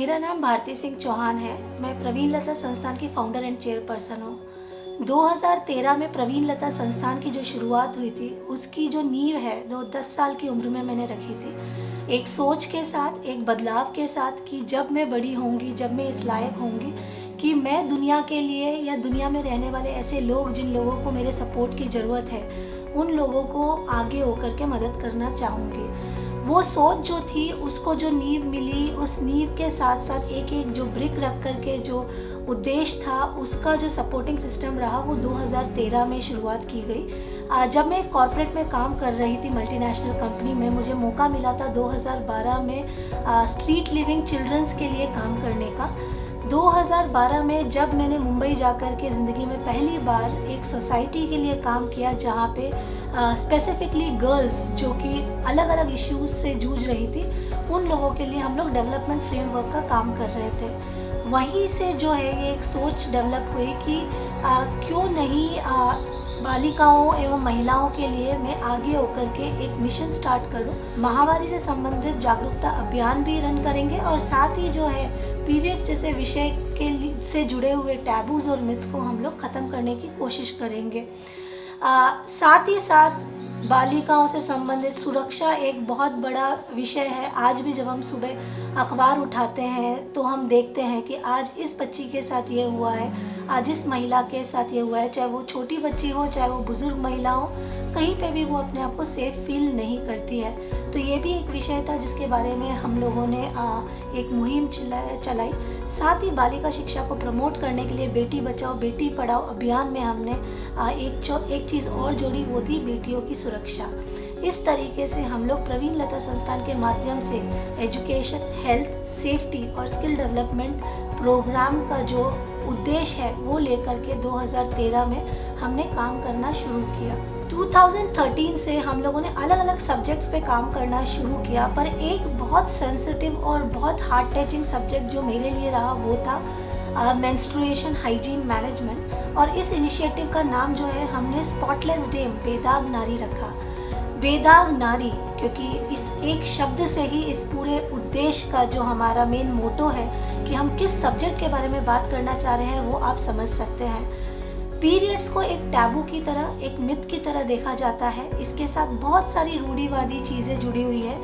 मेरा नाम भारती सिंह चौहान है। मैं प्रवीण लता संस्थान की फाउंडर एंड चेयरपर्सन हूँ। 2013 में प्रवीण लता संस्थान की जो शुरुआत हुई थी, उसकी जो नींव है 10 साल की उम्र में मैंने रखी थी, एक सोच के साथ, एक बदलाव के साथ कि जब मैं बड़ी होंगी, जब मैं इस लायक होंगी कि मैं दुनिया के लिए या दुनिया में रहने वाले ऐसे लोग जिन लोगों को मेरे सपोर्ट की ज़रूरत है, उन लोगों को आगे होकर के मदद करना चाहूँगी। वो सोच जो थी, उसको जो नींव मिली, उस नींव के साथ साथ एक एक जो ब्रिक रख कर के जो उद्देश्य था, उसका जो सपोर्टिंग सिस्टम रहा, वो 2013 में शुरुआत की गई। जब मैं कॉर्पोरेट में काम कर रही थी मल्टीनेशनल कंपनी में, मुझे मौका मिला था 2012 में स्ट्रीट लिविंग चिल्ड्रंस के लिए काम करने का। 2012 में जब मैंने मुंबई जाकर के ज़िंदगी में पहली बार एक सोसाइटी के लिए काम किया, जहाँ पे स्पेसिफिकली गर्ल्स जो कि अलग अलग इश्यूज से जूझ रही थी, उन लोगों के लिए हम लोग डेवलपमेंट फ्रेमवर्क का काम कर रहे थे। वहीं से जो है ये एक सोच डेवलप हुई कि क्यों नहीं बालिकाओं एवं महिलाओं के लिए मैं आगे होकर के एक मिशन स्टार्ट करूं। महामारी से संबंधित जागरूकता अभियान भी रन करेंगे और साथ ही जो है पीरियड्स जैसे विषय के से जुड़े हुए टैबूज और मिथ्स को हम लोग ख़त्म करने की कोशिश करेंगे। साथ ही साथ बालिकाओं से संबंधित सुरक्षा एक बहुत बड़ा विषय है। आज भी जब हम सुबह अखबार उठाते हैं तो हम देखते हैं कि आज इस बच्ची के साथ ये हुआ है, आज इस महिला के साथ ये हुआ है, चाहे वो छोटी बच्ची हो, चाहे वो बुजुर्ग महिला हो, कहीं पे भी वो अपने आप को सेफ फील नहीं करती है। तो ये भी एक विषय था जिसके बारे में हम लोगों ने एक मुहिम चलाई। साथ ही बालिका शिक्षा को प्रमोट करने के लिए बेटी बचाओ बेटी पढ़ाओ अभियान में हमने एक चीज़ और जोड़ी, वो थी बेटियों की सुरक्षा। इस तरीके से हम लोग प्रवीण लता संस्थान के माध्यम से एजुकेशन, हेल्थ, सेफ्टी और स्किल डेवलपमेंट प्रोग्राम का जो उद्देश्य है वो लेकर के 2013 में हमने काम करना शुरू किया। 2013 से हम लोगों ने अलग अलग सब्जेक्ट्स पे काम करना शुरू किया, पर एक बहुत सेंसिटिव और बहुत हार्ट टचिंग सब्जेक्ट जो मेरे लिए रहा वो था मेंस्ट्रुएशन हाइजीन मैनेजमेंट। और इस इनिशिएटिव का नाम जो है हमने स्पॉटलेस डे बेदाग नारी रखा। बेदाग नारी, क्योंकि इस एक शब्द से ही इस पूरे उद्देश्य का जो हमारा मेन मोटो है कि हम किस सब्जेक्ट के बारे में बात करना चाह रहे हैं, वो आप समझ सकते हैं। पीरियड्स को एक टैबू की तरह, एक मिथ की तरह देखा जाता है। इसके साथ बहुत सारी रूढ़िवादी चीज़ें जुड़ी हुई है।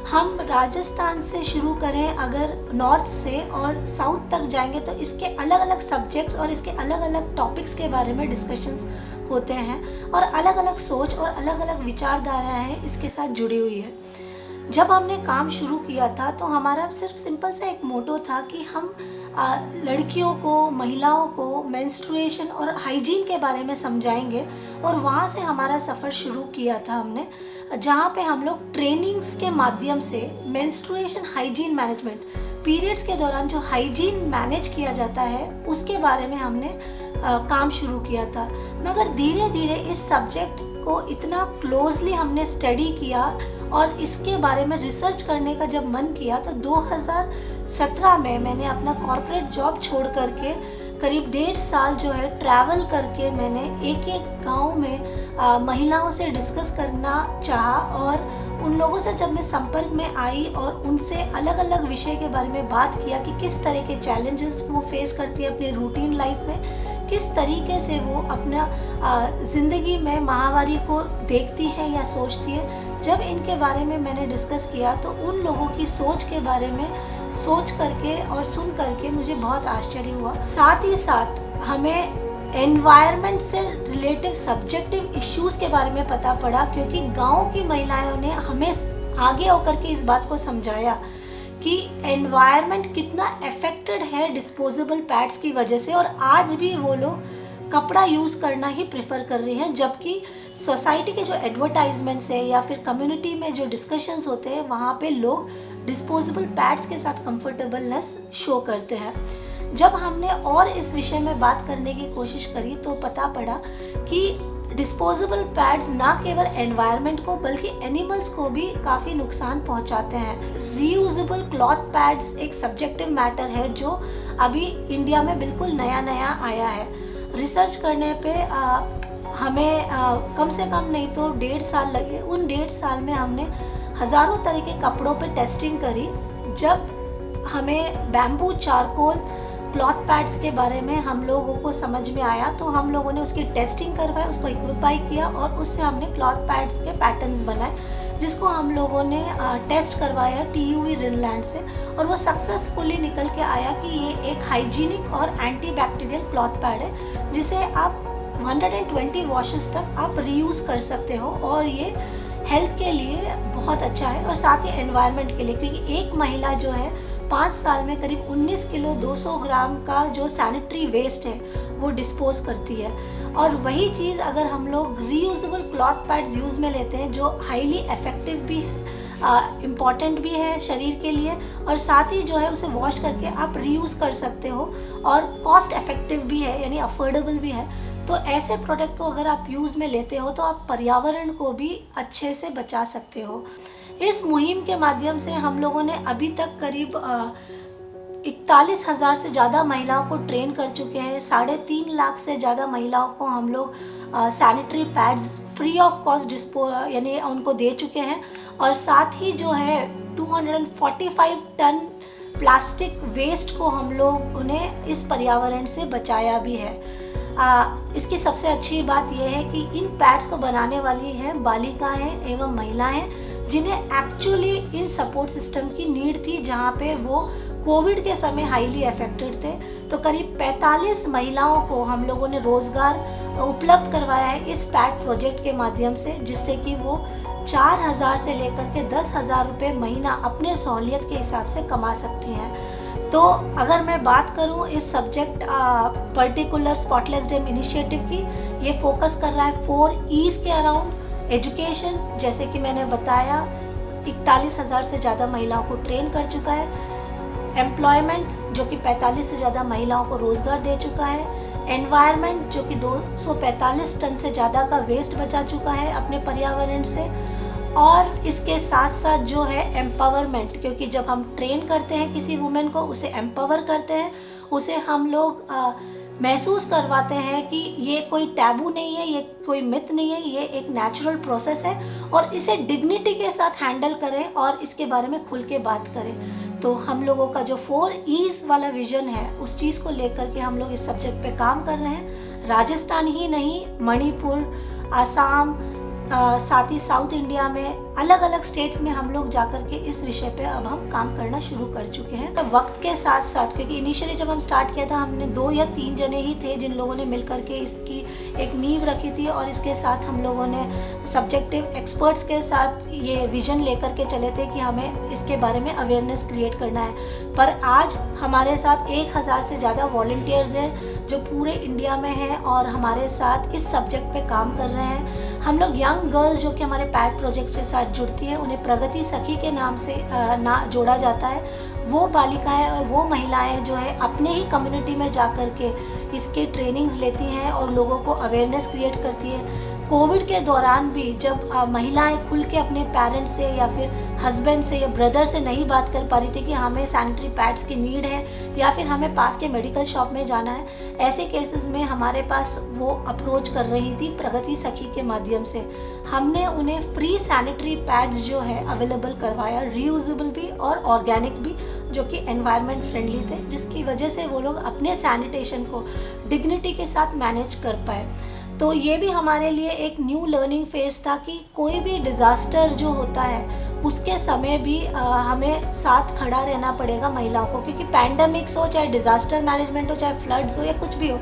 हम राजस्थान से शुरू करें, अगर नॉर्थ से और साउथ तक जाएंगे तो इसके अलग अलग सब्जेक्ट्स और इसके अलग अलग टॉपिक्स के बारे में डिस्कशंस होते हैं और अलग अलग सोच और अलग अलग विचारधाराएं इसके साथ जुड़ी हुई है। जब हमने काम शुरू किया था तो हमारा सिर्फ सिंपल सा एक मोटो था कि हम लड़कियों को, महिलाओं को मेंस्ट्रुएशन और हाइजीन के बारे में समझाएंगे। और वहाँ से हमारा सफ़र शुरू किया था हमने, जहाँ पे हम लोग ट्रेनिंग्स के माध्यम से मेंस्ट्रुएशन हाइजीन मैनेजमेंट, पीरियड्स के दौरान जो हाइजीन मैनेज किया जाता है उसके बारे में हमने काम शुरू किया था। मगर धीरे धीरे इस सब्जेक्ट को इतना क्लोजली हमने स्टडी किया और इसके बारे में रिसर्च करने का जब मन किया तो 2017 में मैंने अपना कॉर्पोरेट जॉब छोड़ करके करीब 1.5 साल जो है ट्रैवल करके मैंने एक एक गांव में महिलाओं से डिस्कस करना चाहा। और उन लोगों से जब मैं संपर्क में आई और उनसे अलग अलग विषय के बारे में बात किया कि किस तरह के चैलेंजेस वो फेस करती है अपने रूटीन लाइफ में, किस तरीके से वो अपना ज़िंदगी में महामारी को देखती है या सोचती है, जब इनके बारे में मैंने डिस्कस किया तो उन लोगों की सोच के बारे में सोच करके और सुन करके मुझे बहुत आश्चर्य हुआ। साथ ही साथ हमें एनवायरनमेंट से रिलेटिव सब्जेक्टिव इश्यूज के बारे में पता पड़ा, क्योंकि गांव की महिलाओं ने हमें आगे होकर के इस बात को समझाया कि एनवायरनमेंट कितना अफेक्टेड है डिस्पोजेबल पैड्स की वजह से, और आज भी वो लोग कपड़ा यूज़ करना ही प्रेफर कर रही हैं। जबकि सोसाइटी के जो एडवर्टाइजमेंट्स है या फिर कम्युनिटी में जो डिस्कशंस होते हैं, वहाँ पे लोग डिस्पोजेबल पैड्स के साथ कंफर्टेबलनेस शो करते हैं। जब हमने और इस विषय में बात करने की कोशिश करी तो पता पड़ा कि डिस्पोजेबल पैड्स ना केवल एनवायरनमेंट को बल्कि एनिमल्स को भी काफ़ी नुकसान पहुंचाते हैं। रीयूजेबल क्लॉथ पैड्स एक सब्जेक्टिव मैटर है जो अभी इंडिया में बिल्कुल नया नया आया है। रिसर्च करने पे हमें कम से कम नहीं तो 1.5 साल लगे। उन 1.5 साल में हमने हज़ारों तरह के कपड़ों पे टेस्टिंग करी। जब हमें बैम्बू चारकोल क्लॉथ पैड्स के बारे में हम लोगों को समझ में आया, तो हम लोगों ने उसकी टेस्टिंग करवाई, उसको इक्विपाई किया और उससे हमने क्लॉथ पैड्स के पैटर्न्स बनाए, जिसको हम लोगों ने टेस्ट करवाया TUV रिनलैंड से, और वो सक्सेसफुली निकल के आया कि ये एक हाइजीनिक और एंटी बैक्टीरियल क्लॉथ पैड है, जिसे आप 120 वॉशेस तक आप रीयूज़ कर सकते हो, और ये हेल्थ के लिए बहुत अच्छा है और साथ ही एनवायरनमेंट के लिए, क्योंकि एक महिला जो है 5 साल में करीब 19 किलो 200 ग्राम का जो सैनिटरी वेस्ट है वो डिस्पोज करती है। और वही चीज़ अगर हम लोग रीयूजेबल क्लॉथ पैड्स यूज़ में लेते हैं, जो हाईली इफ़ेक्टिव भी है, इम्पॉर्टेंट भी है शरीर के लिए, और साथ ही जो है उसे वॉश करके आप रीयूज़ कर सकते हो, और कॉस्ट इफ़ेक्टिव भी है, यानी अफोर्डेबल भी है। तो ऐसे प्रोडक्ट को अगर आप यूज़ में लेते हो तो आप पर्यावरण को भी अच्छे से बचा सकते हो। इस मुहिम के माध्यम से हम लोगों ने अभी तक करीब 41,000 से ज़्यादा महिलाओं को ट्रेन कर चुके हैं। 3.5 लाख से ज़्यादा महिलाओं को हम लोग sanitary pads free of cost यानी उनको दे चुके हैं, और साथ ही जो है 245 टन प्लास्टिक वेस्ट को हम लोग उन्हें इस पर्यावरण से बचाया भी है। इसकी सबसे अच्छी बात यह है कि इन पैड्स को बनाने वाली हैं बालिकाएं एवं महिलाएं, जिन्हें एक्चुअली इन सपोर्ट सिस्टम की नीड थी, जहां पे वो कोविड के समय हाईली अफेक्टेड थे। तो करीब 45 महिलाओं को हम लोगों ने रोज़गार उपलब्ध करवाया है इस पैड प्रोजेक्ट के माध्यम से, जिससे कि वो 4,000 से लेकर के 10,000 रुपये महीना अपने सहूलियत के हिसाब से कमा सकती हैं। तो अगर मैं बात करूं इस subject particular spotless day initiative की, ये फोकस कर रहा है 4 E's के अराउंड। एजुकेशन, जैसे कि मैंने बताया 41,000 से ज़्यादा महिलाओं को ट्रेन कर चुका है। एम्प्लॉयमेंट, जो कि 45 से ज़्यादा महिलाओं को रोज़गार दे चुका है। एनवायरनमेंट, जो कि 245 टन से ज़्यादा का वेस्ट बचा चुका है अपने पर्यावरण से। और इसके साथ साथ जो है एम्पावरमेंट, क्योंकि जब हम ट्रेन करते हैं किसी वुमेन को, उसे एम्पावर करते हैं, उसे हम लोग महसूस करवाते हैं कि ये कोई टैबू नहीं है, ये कोई मिथ नहीं है, ये एक नेचुरल प्रोसेस है, और इसे डिग्निटी के साथ हैंडल करें और इसके बारे में खुल के बात करें। तो हम लोगों का जो 4 E's वाला विजन है, उस चीज़ को लेकर के हम लोग इस सब्जेक्ट पे काम कर रहे हैं। राजस्थान ही नहीं, मणिपुर, आसाम, साथ ही साउथ इंडिया में अलग अलग स्टेट्स में हम लोग जाकर के इस विषय पे अब हम काम करना शुरू कर चुके हैं। तो वक्त के साथ साथ, क्योंकि इनिशियली जब हम स्टार्ट किया था हमने 2 या 3 जने ही थे जिन लोगों ने मिलकर के इसकी एक नींव रखी थी, और इसके साथ हम लोगों ने सब्जेक्टिव एक्सपर्ट्स के साथ ये विजन लेकर के चले थे कि हमें इसके बारे में अवेयरनेस क्रिएट करना है। पर आज हमारे साथ 1,000 से ज़्यादा वॉलंटियर्स हैं जो पूरे इंडिया में हैं और हमारे साथ इस सब्जेक्ट पे काम कर रहे हैं। हम लोग यंग गर्ल्स जो कि हमारे पैड प्रोजेक्ट के साथ जुड़ती है, उन्हें प्रगति सखी के नाम से जोड़ा जाता है। वो बालिकाएं और वो महिलाएं जो है अपने ही कम्युनिटी में जाकर के इसके ट्रेनिंग्स लेती हैं और लोगों को अवेयरनेस क्रिएट करती है। कोविड के दौरान भी जब महिलाएं खुल के अपने पेरेंट्स से या फिर हस्बैंड से या ब्रदर से नहीं बात कर पा रही थी कि हमें सैनिटरी पैड्स की नीड है या फिर हमें पास के मेडिकल शॉप में जाना है, ऐसे केसेस में हमारे पास वो अप्रोच कर रही थी प्रगति सखी के माध्यम से। हमने उन्हें फ्री सैनिटरी पैड्स जो है अवेलेबल करवाया, रीयूजेबल भी और ऑर्गेनिक भी, जो कि एनवायरनमेंट फ्रेंडली थे, जिसकी वजह से वो लोग अपने सैनिटेशन को डिग्निटी के साथ मैनेज कर पाए। तो ये भी हमारे लिए एक न्यू लर्निंग फेज था कि कोई भी डिज़ास्टर जो होता है उसके समय भी हमें साथ खड़ा रहना पड़ेगा महिलाओं को, क्योंकि पैंडेमिक्स हो, चाहे डिज़ास्टर मैनेजमेंट हो, चाहे फ्लड्स हो या कुछ भी हो,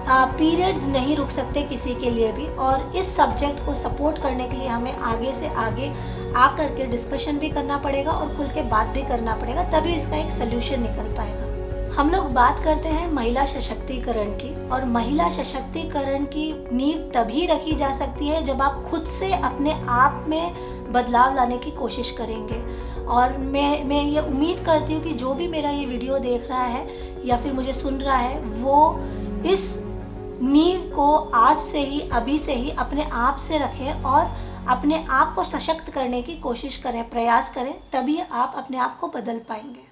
पीरियड्स नहीं रुक सकते किसी के लिए भी। और इस सब्जेक्ट को सपोर्ट करने के लिए हमें आगे से आगे आकर के डिस्कशन भी करना पड़ेगा और खुल के बात भी करना पड़ेगा, तभी इसका एक सल्यूशन निकल पाएगा। हम लोग बात करते हैं महिला सशक्तिकरण की, और महिला सशक्तिकरण की नींव तभी रखी जा सकती है जब आप खुद से अपने आप में बदलाव लाने की कोशिश करेंगे। और मैं ये उम्मीद करती हूँ कि जो भी मेरा ये वीडियो देख रहा है या फिर मुझे सुन रहा है, वो इस नींव को आज से ही, अभी से ही अपने आप से रखें और अपने आप को सशक्त करने की कोशिश करें, प्रयास करें, तभी आप अपने आप को बदल पाएंगे।